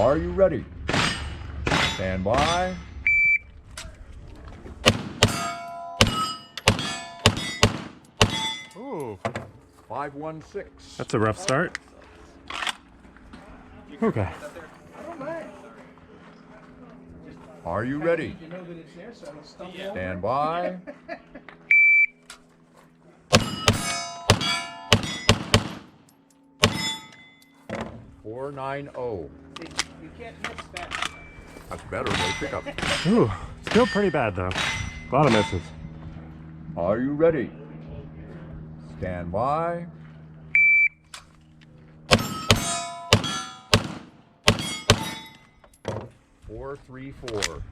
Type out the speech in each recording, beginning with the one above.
Are you ready? Stand by. Ooh, 516. That's a rough start. Okay. Are you ready? Stand by. 490. You can't mix that. That's better, no pickup. Ooh, still pretty bad though. A lot of misses. Are you ready? Stand by. 434.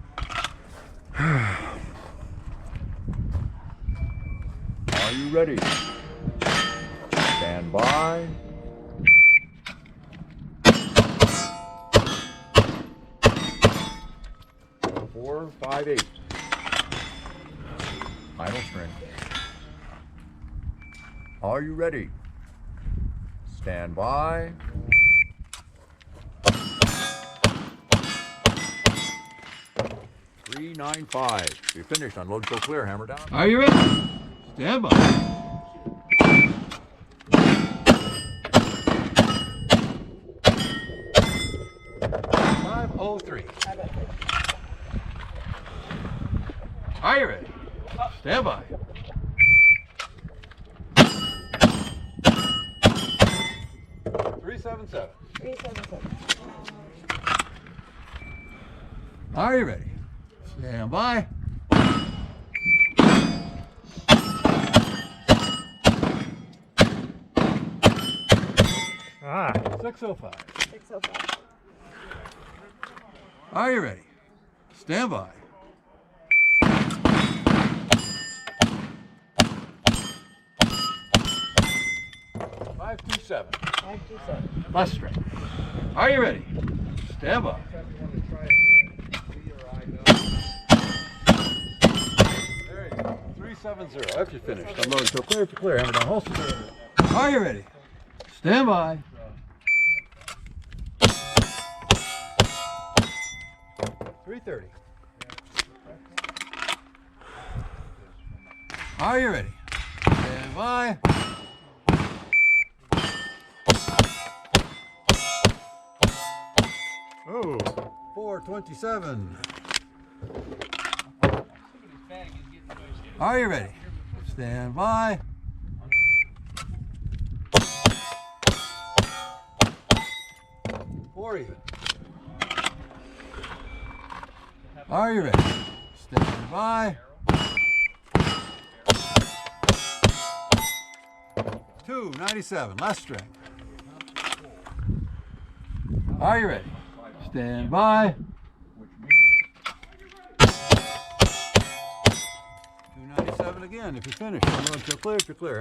Are you ready? Stand by. 458. Final string. Are you ready? Stand by. 395. We finished. Unload, go clear. Hammer down. Are you ready? Stand by. 503. Are you ready? Stand by. 377. 377. Are you ready? Stand by. 605. 605. Are you ready? Stand by. 527. 527. Last string. Are you ready? Stand by. 370. After you finish, unload until clear. If you're clear, hammer down, holster. Are you ready? Stand by. 330. Are you ready? Stand by. 427. Are you ready? Stand by. 4 even. Are you ready? Stand by. 297. Last string. Are you ready? Stand by. 297 again. If you're finished, I'm going to clear. If you're clear,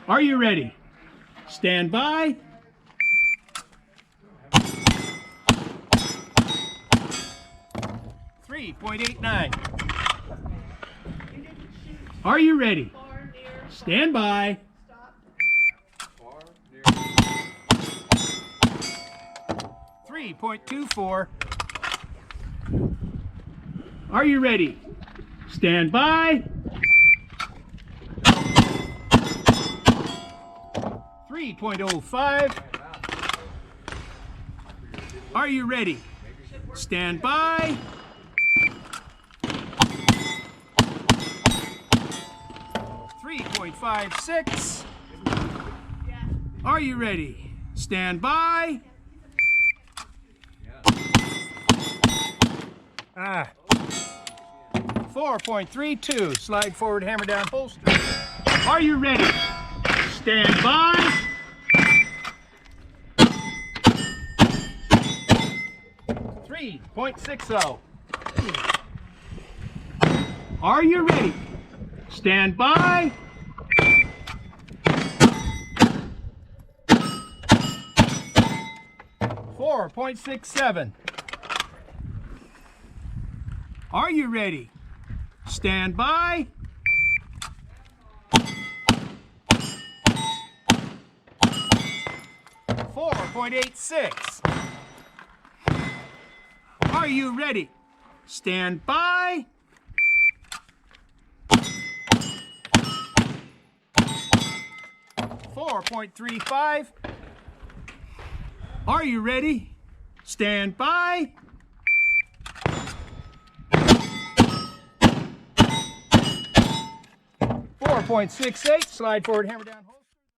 Are you ready? Stand by. 3.89. Are you ready? Stand by. 3.24. Are you ready? Stand by. 3.05. Are you ready? Stand by. 3.56. Are you ready? Stand by. 4.32. Slide forward, hammer down, holster. Are you ready? Stand by. 3.60. Are you ready? Stand by. 4.67. Are you ready? Stand by. 4.86. Are you ready? Stand by. .35. Are you ready? Stand by. 4.68. Slide forward, hammer down.